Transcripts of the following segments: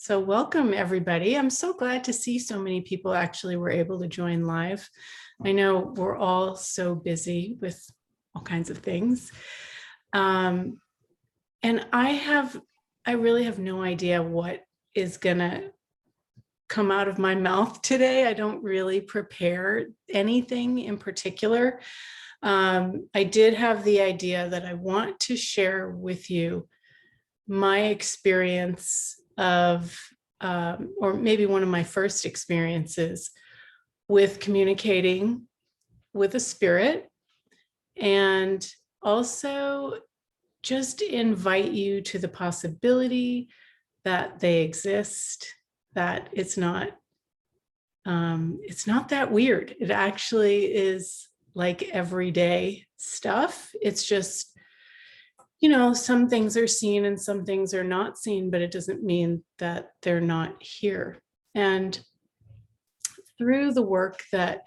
So welcome everybody. I'm so glad to see so many people actually were able to join live. I know we're all so busy with all kinds of things. And I really have no idea what is gonna come out of my mouth today. I don't really prepare anything in particular. I did have the idea that I want to share with you my experience of, or maybe one of my first experiences with communicating with a spirit, and also just invite you to the possibility that they exist, that it's not that weird. It actually is like everyday stuff. It's just, you know, some things are seen and some things are not seen, but it doesn't mean that they're not here. And through the work that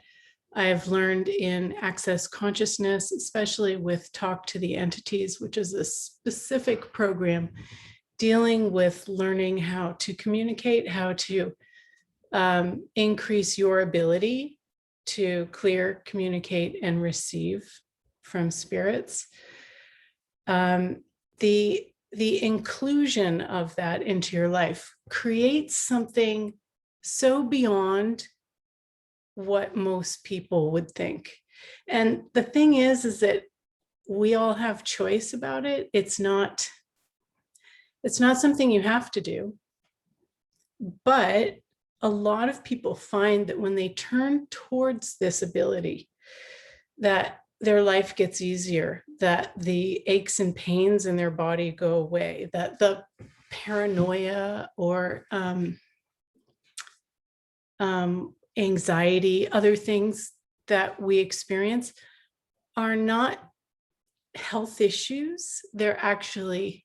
I've learned in Access Consciousness, especially with Talk to the Entities, which is a specific program dealing with learning how to communicate, how to increase your ability to clear, communicate, and receive from spirits. The inclusion of that into your life creates something so beyond what most people would think. And the thing is that we all have choice about it. It's not something you have to do. But a lot of people find that when they turn towards this ability, that their life gets easier, that the aches and pains in their body go away, that the paranoia or anxiety, other things that we experience are not health issues. They're actually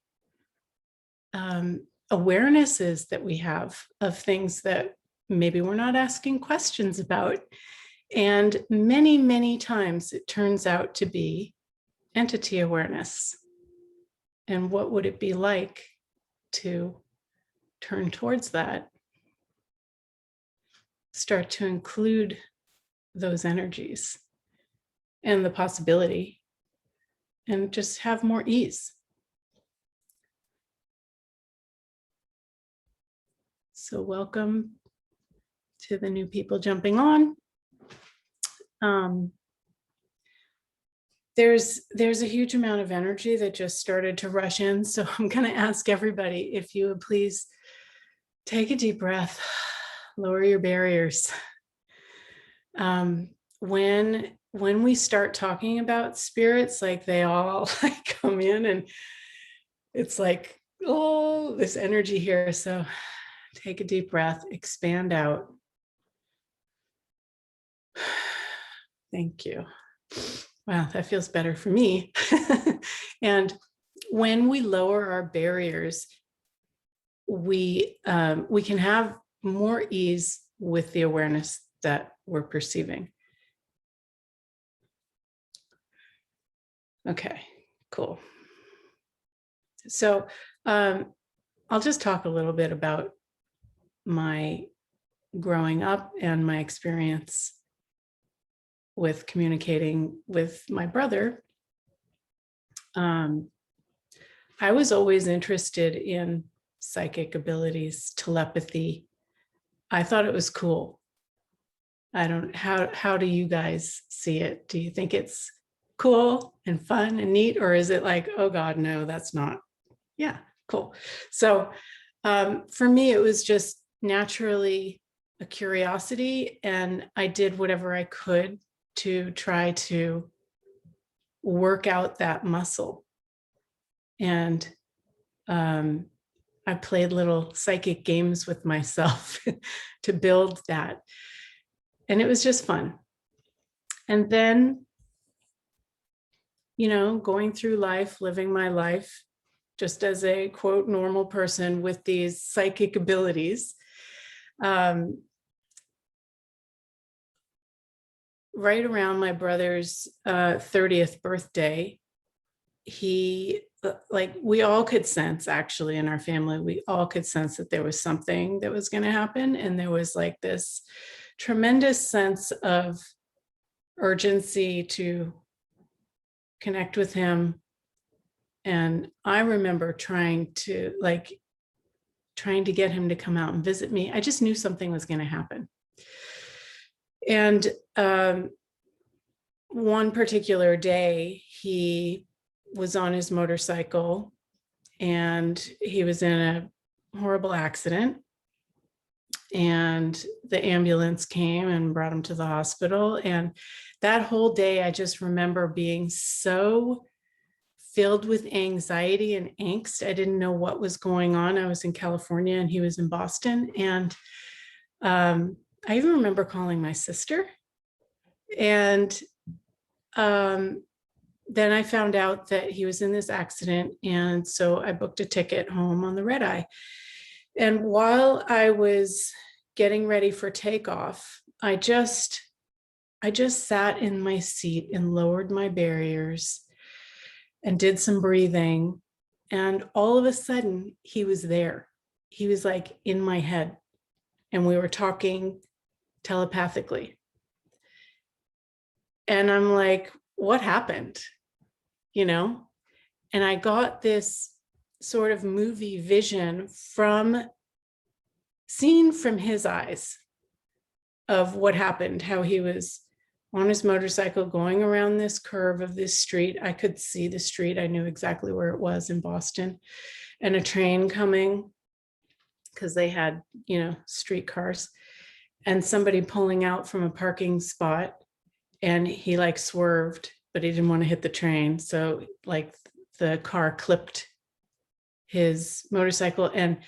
awarenesses that we have of things that maybe we're not asking questions about. And many, many times it turns out to be entity awareness. And what would it be like to turn towards that? Start to include those energies and the possibility, and just have more ease. So welcome to the new people jumping on. There's a huge amount of energy that just started to rush in. So I'm going to ask everybody if you would please take a deep breath, lower your barriers. When we start talking about spirits, like they all like come in and it's like, oh, this energy here. So take a deep breath, expand out. Thank you. Wow, that feels better for me. And when we lower our barriers, we can have more ease with the awareness that we're perceiving. Okay, cool. So I'll just talk a little bit about my growing up and my experience with communicating with my brother. I was always interested in psychic abilities, telepathy. I thought it was cool. How do you guys see it? Do you think it's cool and fun and neat, or is it like, oh God, no, that's not? Yeah, cool. So for me, it was just naturally a curiosity, and I did whatever I could to try to work out that muscle. And I played little psychic games with myself to build that. And it was just fun. And then, you know, going through life, living my life, just as a quote normal person with these psychic abilities, right around my brother's 30th birthday, he, like, we all could sense, actually, in our family, we all could sense that there was something that was going to happen. And there was like this tremendous sense of urgency to connect with him. And I remember trying to get him to come out and visit me. I just knew something was going to happen. And one particular day, he was on his motorcycle and he was in a horrible accident. And the ambulance came and brought him to the hospital. And that whole day, I just remember being so filled with anxiety and angst. I didn't know what was going on. I was in California and he was in Boston. And I even remember calling my sister. And then I found out that he was in this accident. And so I booked a ticket home on the red eye. And while I was getting ready for takeoff, I just sat in my seat and lowered my barriers and did some breathing. And all of a sudden, he was there. He was like in my head, and we were talking telepathically. And I'm like, what happened? And I got this sort of movie vision seen from his eyes of what happened, how he was on his motorcycle going around this curve of this street. I could see the street. I knew exactly where it was in Boston, and a train coming because they had, streetcars, and somebody pulling out from a parking spot, and he like swerved, but he didn't want to hit the train. So like the car clipped his motorcycle and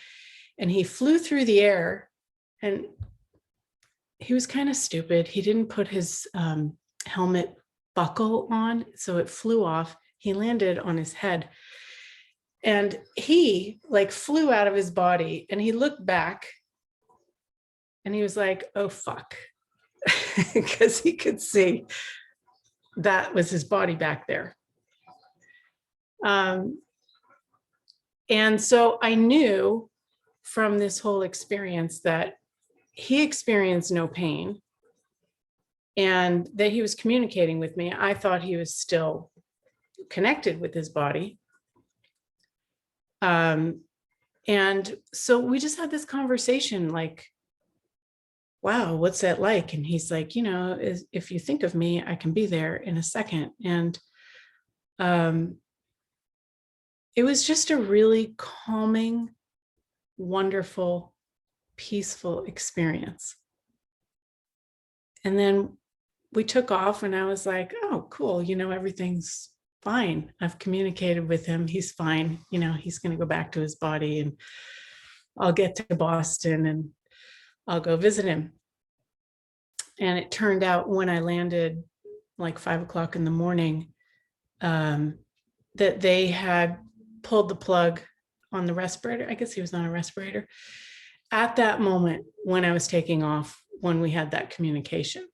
he flew through the air. And he was kind of stupid. He didn't put his helmet buckle on, so it flew off. He landed on his head, and he like flew out of his body, and he looked back and he was like, oh, fuck. Because he could see that was his body back there. And so I knew from this whole experience that he experienced no pain and that he was communicating with me. I thought he was still connected with his body. And so we just had this conversation like, wow, what's that like? And he's like, if you think of me, I can be there in a second. And it was just a really calming, wonderful, peaceful experience. And then we took off, and I was like, oh, cool. Everything's fine. I've communicated with him. He's fine. He's going to go back to his body, and I'll get to Boston and I'll go visit him. And it turned out when I landed like 5:00 in the morning, that they had pulled the plug on the respirator. I guess he was on a respirator at that moment when I was taking off, when we had that communication.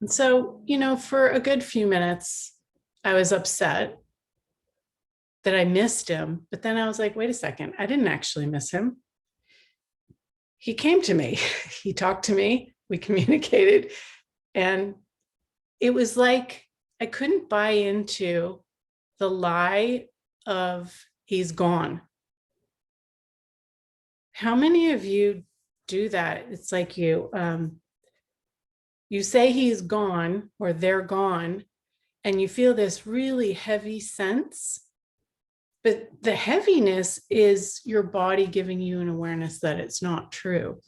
And so, for a good few minutes, I was upset that I missed him. But then I was like, wait a second, I didn't actually miss him. He came to me, he talked to me, we communicated. And it was like, I couldn't buy into the lie of he's gone. How many of you do that? It's like you say he's gone or they're gone, and you feel this really heavy sense. But the heaviness is your body giving you an awareness that it's not true.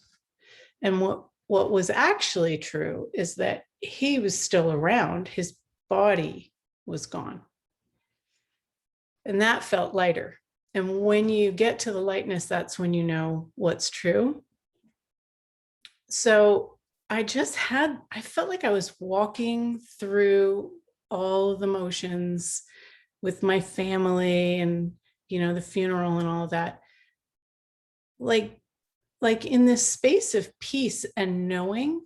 And what was actually true is that he was still around. His body was gone. And that felt lighter. And when you get to the lightness, that's when you know what's true. So I felt like I was walking through all of the motions with my family and, the funeral and all of that. Like in this space of peace and knowing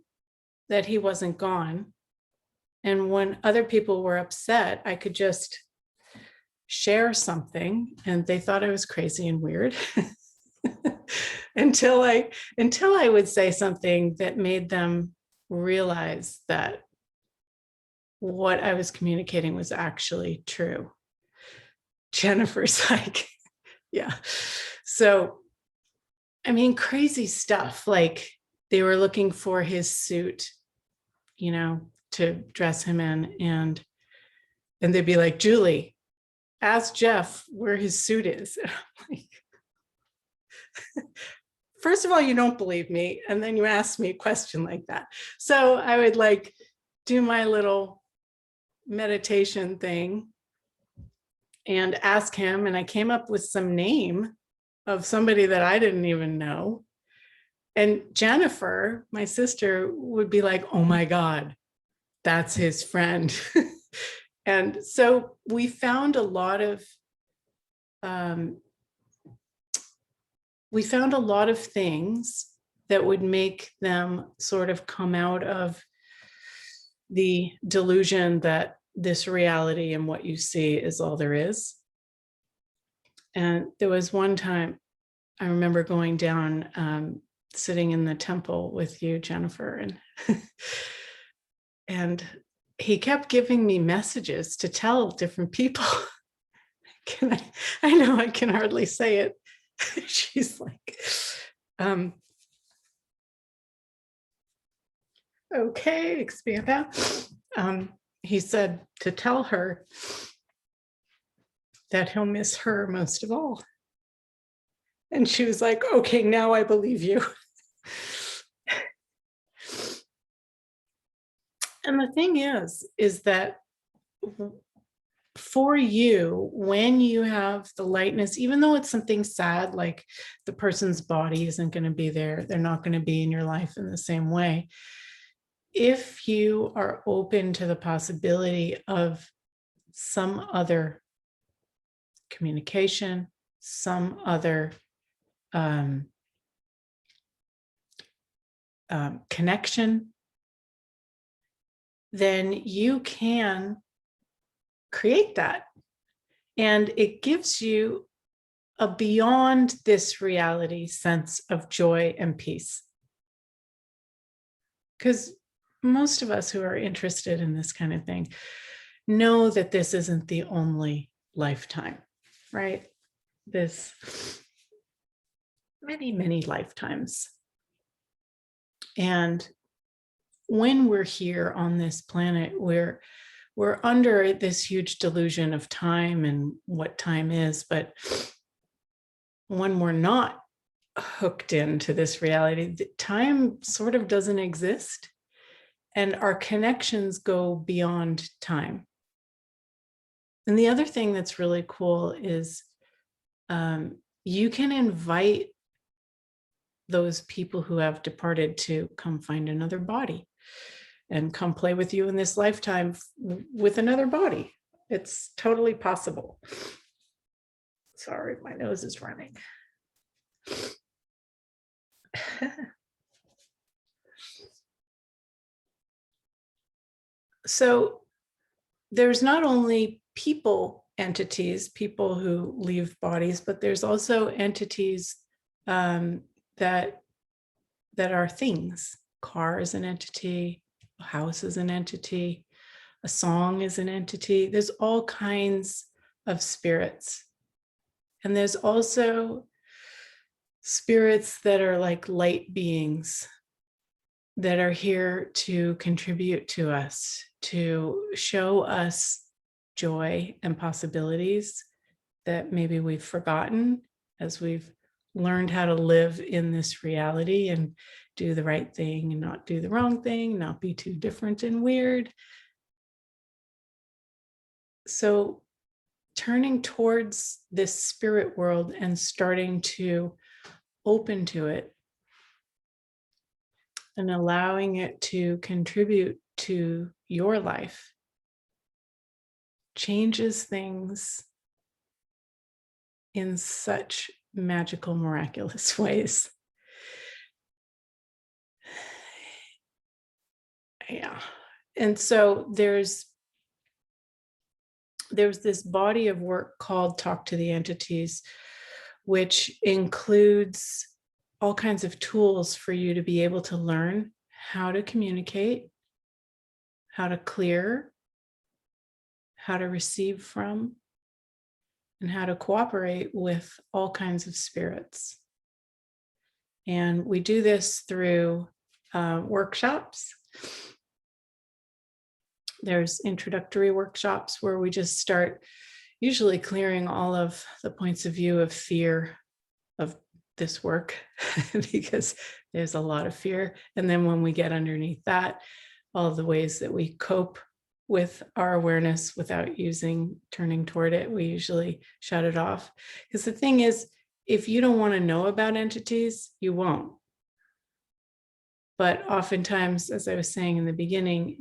that he wasn't gone. And when other people were upset, I could just share something, and they thought I was crazy and weird until I would say something that made them realize that what I was communicating was actually true. Jennifer's like, yeah. So, I mean, crazy stuff. Like they were looking for his suit, to dress him in. And they'd be like, Julie, ask Jeff where his suit is. And I'm like, first of all, you don't believe me. And then you ask me a question like that. So I would like do my little meditation thing and ask him. And I came up with some name of somebody that I didn't even know. And Jennifer, my sister, would be like, oh my God, that's his friend. And so we found a lot of things that would make them sort of come out of the delusion that this reality and what you see is all there is. And there was one time I remember going down, sitting in the temple with you, Jennifer, and he kept giving me messages to tell different people. I know I can hardly say it. She's like, okay, expand that. He said to tell her that he'll miss her most of all. And she was like, okay, now I believe you. And the thing is that for you, when you have the lightness, even though it's something sad, like the person's body isn't going to be there, they're not going to be in your life in the same way. If you are open to the possibility of some other communication, some other connection, then you can create that. And it gives you a beyond this reality sense of joy and peace. Because most of us who are interested in this kind of thing know that this isn't the only lifetime, right? This many, many lifetimes. And when we're here on this planet, we're under this huge delusion of time and what time is. But when we're not hooked into this reality, time sort of doesn't exist. And our connections go beyond time. And the other thing that's really cool is you can invite those people who have departed to come find another body and come play with you in this lifetime with another body. It's totally possible. Sorry, my nose is running. So there's not only people entities, people who leave bodies, but there's also entities that are things. Car is an entity, a house is an entity, a song is an entity. There's all kinds of spirits. And there's also spirits that are like light beings that are here to contribute to us, to show us joy and possibilities that maybe we've forgotten as we've learned how to live in this reality and do the right thing and not do the wrong thing, not be too different and weird. So turning towards this spirit world and starting to open to it and allowing it to contribute to your life changes things in such magical, miraculous ways. Yeah. And so there's there's this body of work called Talk to the Entities, which includes all kinds of tools for you to be able to learn how to communicate, how to clear, how to receive from, and how to cooperate with all kinds of spirits. And we do this through workshops. There's introductory workshops where we just start usually clearing all of the points of view of fear of this work because there's a lot of fear. And then when we get underneath that, all of the ways that we cope with our awareness without turning toward it, we usually shut it off. Because the thing is, if you don't want to know about entities, you won't. But oftentimes, as I was saying in the beginning,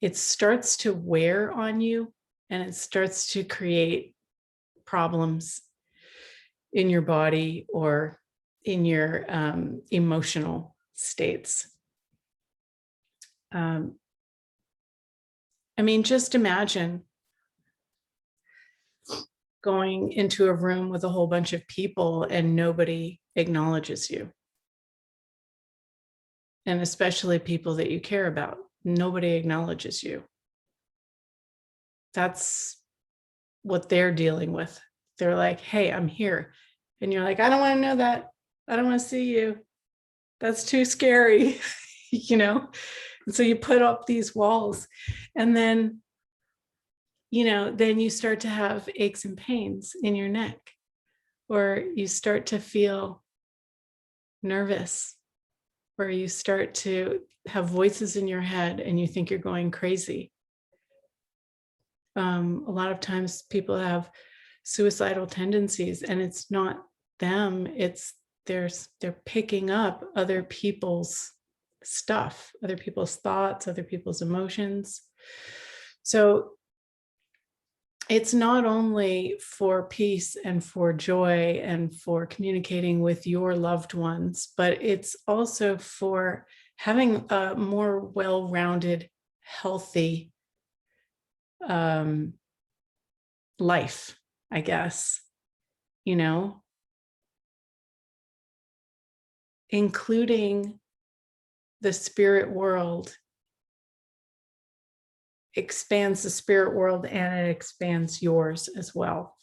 it starts to wear on you, and it starts to create problems in your body or in your emotional states. I mean, just imagine going into a room with a whole bunch of people and nobody acknowledges you. And especially people that you care about. Nobody acknowledges you. That's what they're dealing with. They're like, hey, I'm here. And you're like, I don't want to know that. I don't want to see you. That's too scary, you know? And so you put up these walls, and then, then you start to have aches and pains in your neck, or you start to feel nervous, or you start to have voices in your head and you think you're going crazy. A lot of times people have suicidal tendencies, and it's not them, they're picking up other people's stuff, other people's thoughts, other people's emotions. So it's not only for peace and for joy and for communicating with your loved ones, but it's also for having a more well-rounded, healthy life, I guess, including the spirit world expands the spirit world, and it expands yours as well.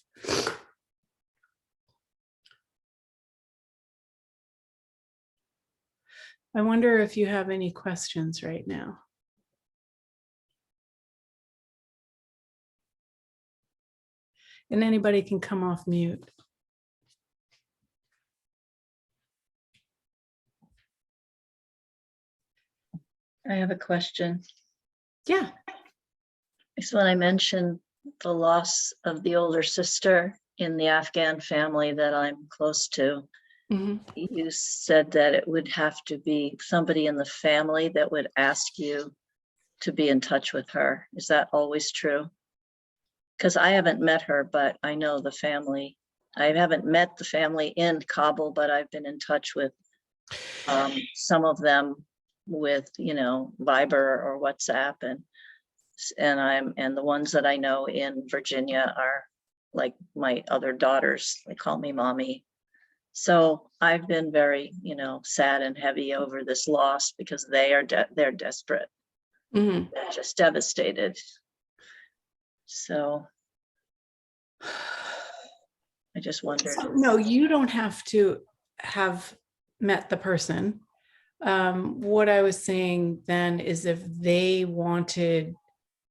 I wonder if you have any questions right now. And anybody can come off mute. I have a question. Yeah. So when I mentioned the loss of the older sister in the Afghan family that I'm close to, you said that it would have to be somebody in the family that would ask you to be in touch with her. Is that always true? Because I haven't met her, but I know the family. I haven't met the family in Kabul, but I've been in touch with some of them with, Viber or WhatsApp, and the ones that I know in Virginia are like my other daughters. They call me mommy. So I've been very, sad and heavy over this loss, because they're desperate. They're just devastated. So I just wondered. So, no, you don't have to have met the person. What I was saying then is, if they wanted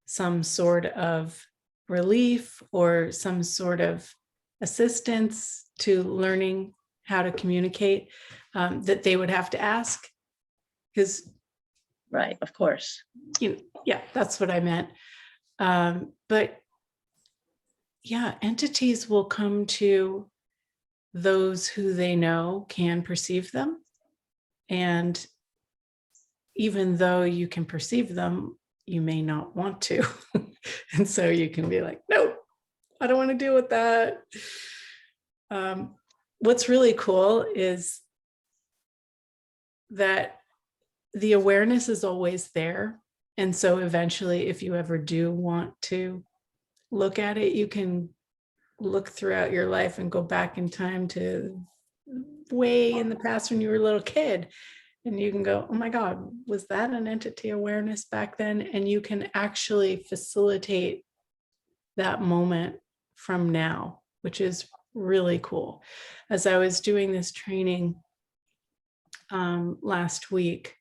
some sort of relief or some sort of assistance to learning how to communicate, that they would have to ask. Because, right, of course. Yeah, that's what I meant. But yeah, entities will come to those who they know can perceive them. And even though you can perceive them, you may not want to. And so you can be like, no, I don't want to deal with that. What's really cool is that the awareness is always there. And so eventually, if you ever do want to look at it. You can look throughout your life and go back in time to way in the past when you were a little kid. And you can go, oh my God, was that an entity awareness back then? And you can actually facilitate that moment from now, which is really cool. As I was doing this training last week,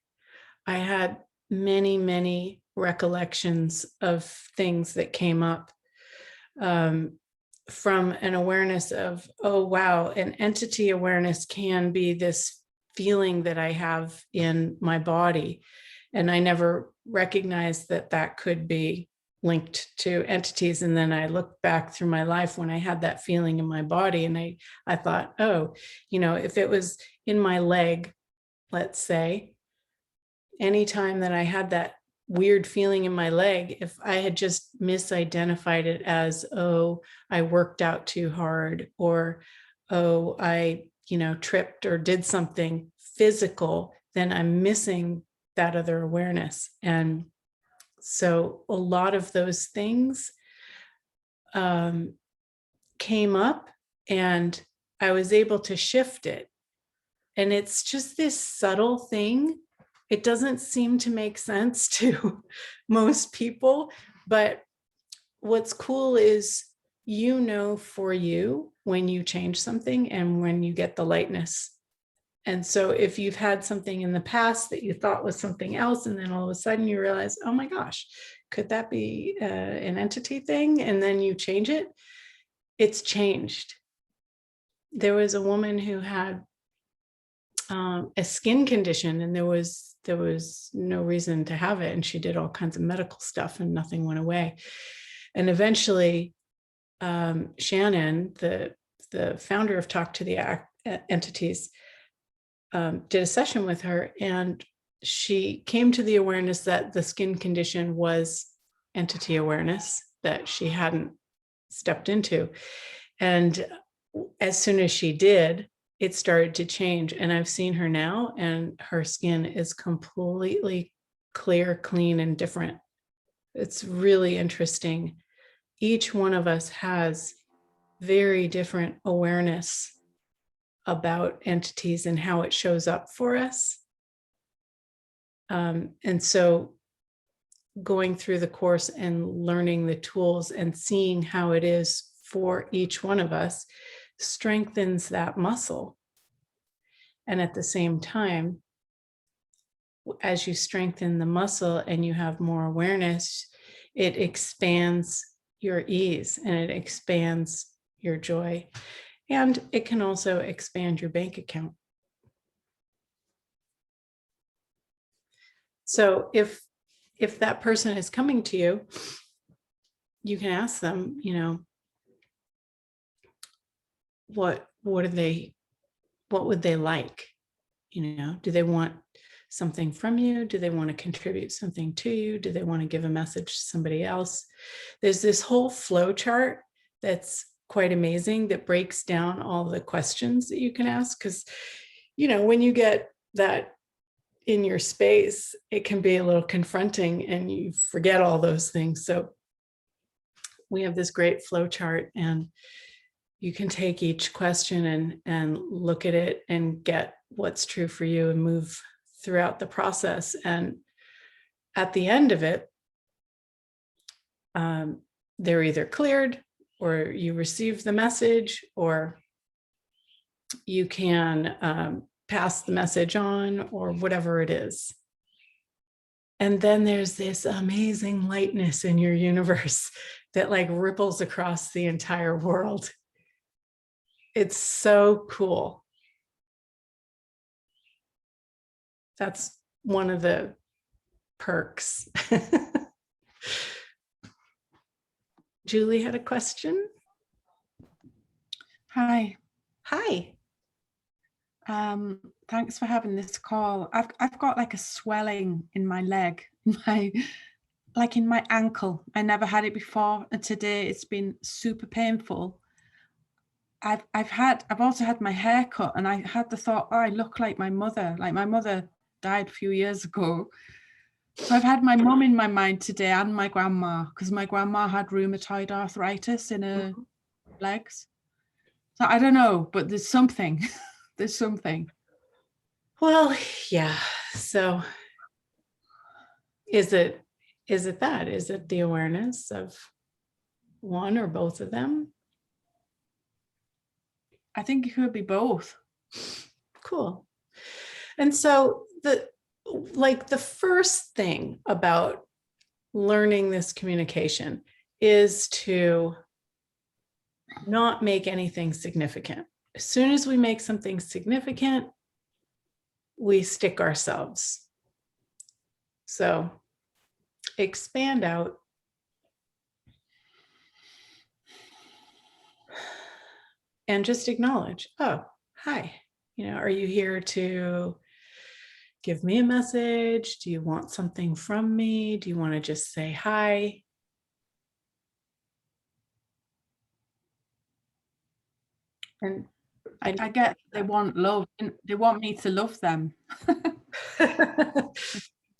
I had many recollections of things that came up from an awareness of, oh, wow, an entity awareness can be this feeling that I have in my body. And I never recognized that that could be linked to entities. And then I looked back through my life when I had that feeling in my body, and I thought, oh, if it was in my leg, let's say, anytime that I had that weird feeling in my leg, if I had just misidentified it as, oh, I worked out too hard, or, oh, I, tripped or did something physical, then I'm missing that other awareness. And so a lot of those things came up, and I was able to shift it. And it's just this subtle thing. It doesn't seem to make sense to most people, but what's cool is, for you when you change something and when you get the lightness. And so if you've had something in the past that you thought was something else, and then all of a sudden you realize, oh my gosh, could that be an entity thing? And then you change it, it's changed. There was a woman who had a skin condition, and there was no reason to have it, and she did all kinds of medical stuff and nothing went away. And eventually Shannon, the founder of Talk to the Entities, did a session with her, and she came to the awareness that the skin condition was entity awareness that she hadn't stepped into. And as soon as she did, it started to change. And I've seen her now, and her skin is completely clear, clean, and different. It's really interesting. Each one of us has very different awareness about entities and how it shows up for us. And so going through the course and learning the tools and seeing how it is for each one of us strengthens that muscle. And at the same time, as you strengthen the muscle and you have more awareness, it expands your ease and it expands your joy. And it can also expand your bank account. So if that person is coming to you, you can ask them, what would they like? Do they want something from you? Do they want to contribute something to you? Do they want to give a message to somebody else? There's this whole flow chart that's quite amazing that breaks down all the questions that you can ask. Because, when you get that in your space, it can be a little confronting and you forget all those things. So we have this great flow chart, and you can take each question and look at it and get what's true for you and move throughout the process. And at the end of it, they're either cleared, or you receive the message, or you can pass the message on, or whatever it is. And then there's this amazing lightness in your universe that ripples across the entire world. It's so cool. That's one of the perks. Julie had a question. Hi. Hi. Thanks for having this call. I've got a swelling in my leg, in my ankle. I never had it before, and today it's been super painful. I've also had my hair cut, and I had the thought, oh, I look like my mother. My mother died a few years ago, I've had my mum in my mind today and my grandma, because my grandma had rheumatoid arthritis in her legs. So I don't know, but there's something. There's something. Well, yeah. So is it that? Is it the awareness of one or both of them? I think it could be both. Cool. And so the first thing about learning this communication is to not make anything significant. As soon as we make something significant, we stick ourselves. So expand out. And just acknowledge, oh, hi, are you here to give me a message? Do you want something from me? Do you want to just say hi? And I get they want love. They want me to love them.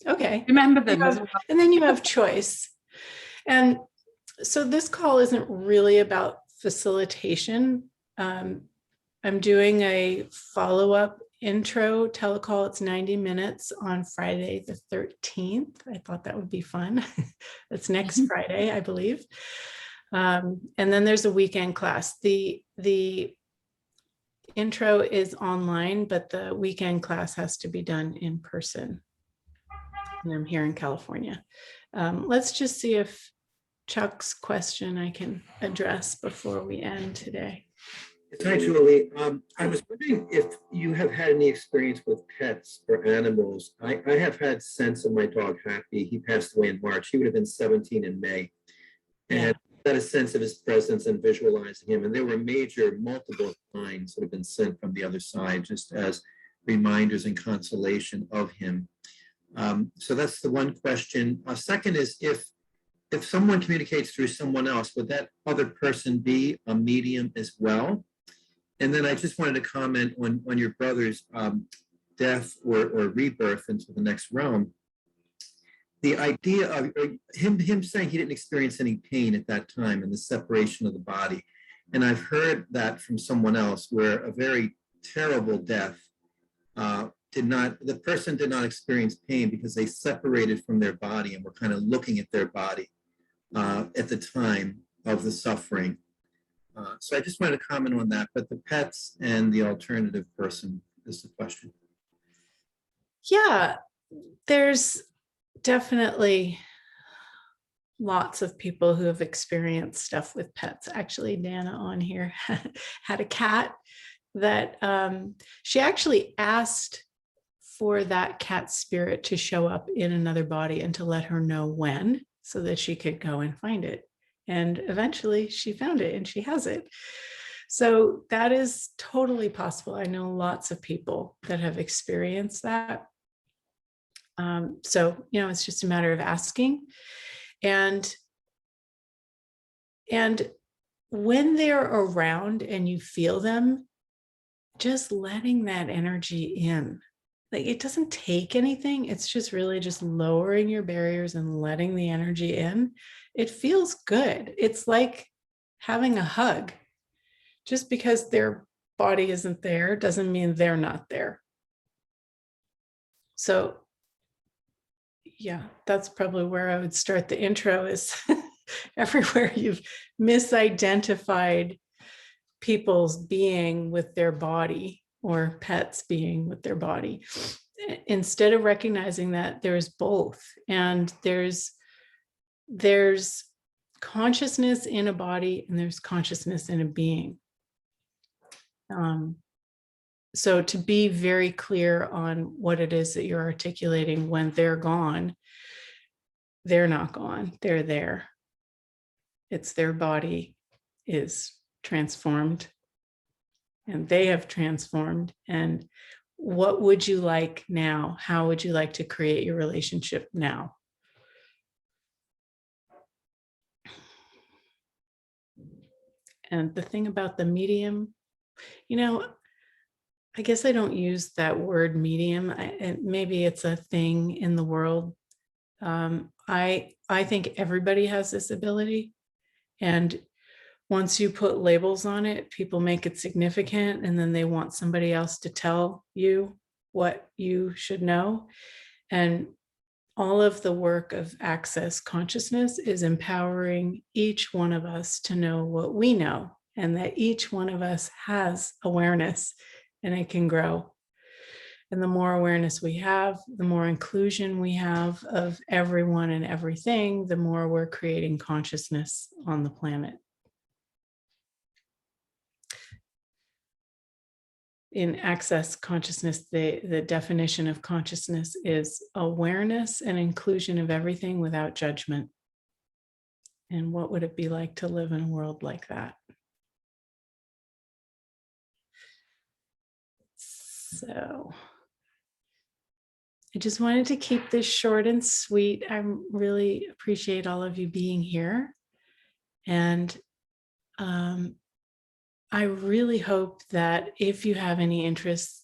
Okay. Remember them as well. And then you have choice. And so this call isn't really about facilitation. I'm doing a follow-up intro telecall. It's 90 minutes on Friday the 13th. I thought that would be fun. That's next Friday, I believe. And then there's a weekend class. The intro is online, but the weekend class has to be done in person. And I'm here in California. Let's just see if Chuck's question I can address before we end today. Hi, Julie. I was wondering if you have had any experience with pets or animals. I have had sense of my dog Happy. He passed away in March. He would have been 17 in May. And got a sense of his presence and visualizing him. And there were multiple signs that have been sent from the other side, just as reminders and consolation of him. So that's the one question. Second is if someone communicates through someone else, would that other person be a medium as well? And then I just wanted to comment on your brother's death or rebirth into the next realm. The idea of him saying he didn't experience any pain at that time in the separation of the body. And I've heard that from someone else where a very terrible death the person did not experience pain because they separated from their body and were kind of looking at their body at the time of the suffering. So I just wanted to comment on that, but the pets and the alternative person is the question. Yeah, there's definitely lots of people who have experienced stuff with pets. Actually, Dana on here had a cat that she actually asked for that cat spirit to show up in another body and to let her know when, so that she could go and find it. And eventually she found it and she has it. So that is totally possible. I know lots of people that have experienced that. So, it's just a matter of asking. And when they're around and you feel them, just letting that energy in. Like, it doesn't take anything. It's just really just lowering your barriers and letting the energy in. It feels good. It's like having a hug. Just because their body isn't there doesn't mean they're not there. So yeah, that's probably where I would start the intro is everywhere you've misidentified people's being with their body or pets being with their body. Instead of recognizing that there's both, and there's consciousness in a body and there's consciousness in a being. So to be very clear on what it is that you're articulating when they're gone, they're not gone, they're there. It's their body is transformed and they have transformed. And what would you like now? How would you like to create your relationship now? And the thing about the medium, I guess I don't use that word medium. And maybe it's a thing in the world I think everybody has this ability, and once you put labels on it, people make it significant, and then they want somebody else to tell you what you should know. And all of the work of access consciousness is empowering each one of us to know what we know, and that each one of us has awareness and it can grow. And the more awareness we have, the more inclusion we have of everyone and everything, the more we're creating consciousness on the planet. In access consciousness, the definition of consciousness is awareness and inclusion of everything without judgment. And what would it be like to live in a world like that? So I just wanted to keep this short and sweet. I really appreciate all of you being here. And I really hope that if you have any interest,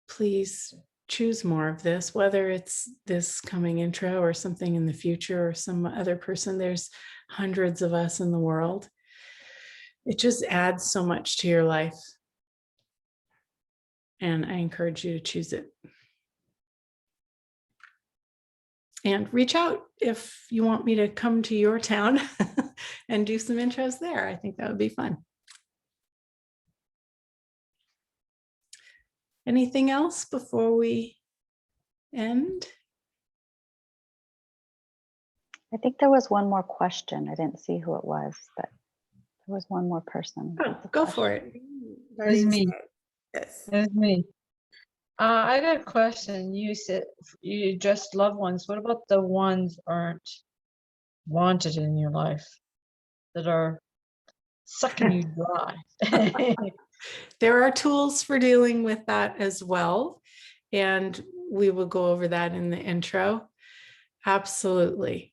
please choose more of this, whether it's this coming intro or something in the future or some other person. There's hundreds of us in the world. It just adds so much to your life. And I encourage you to choose it. And reach out if you want me to come to your town and do some intros there. I think that would be fun. Anything else before we end? I think there was one more question. I didn't see who it was, but there was one more person. Oh, go for it. It's me. Yes. It's me. I got a question. You said you addressed loved ones. What about the ones aren't wanted in your life that are sucking you dry? There are tools for dealing with that as well. And we will go over that in the intro. Absolutely.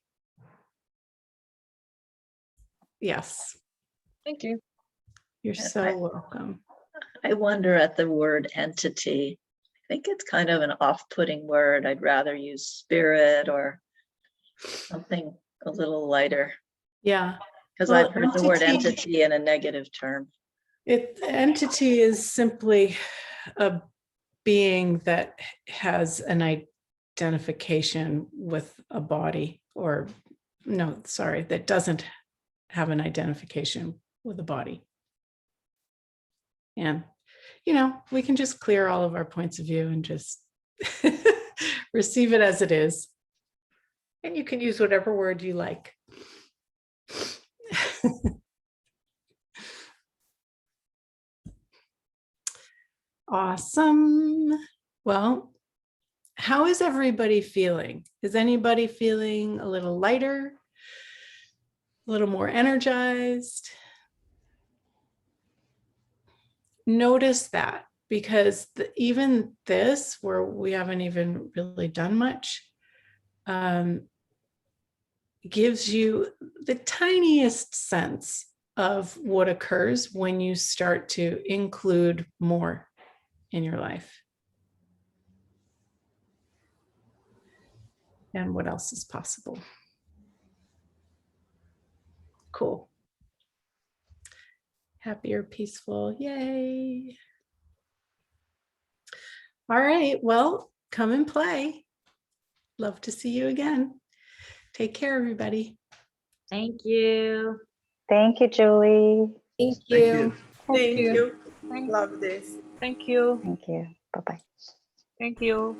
Yes. Thank you. You're And so welcome. I wonder at the word entity. I think it's kind of an off-putting word. I'd rather use spirit or something a little lighter, Yeah. because Well, I've heard the word entity in a negative term. Entity is simply a being that has an identification with a body, or no, sorry, that doesn't have an identification with a body. And, we can just clear all of our points of view and just receive it as it is. And you can use whatever word you like. Awesome. Well, how is everybody feeling? Is anybody feeling a little lighter, a little more energized? Notice that, because even this, where we haven't even really done much, gives you the tiniest sense of what occurs when you start to include more in your life. And what else is possible? Cool. Happier, peaceful, yay. All right, well, come and play. Love to see you again. Take care, everybody. Thank you. Thank you, Julie. Thank Thank you. you. Thank you. you. Thank, Love this. thank you. Thank you. Bye-bye. Thank you.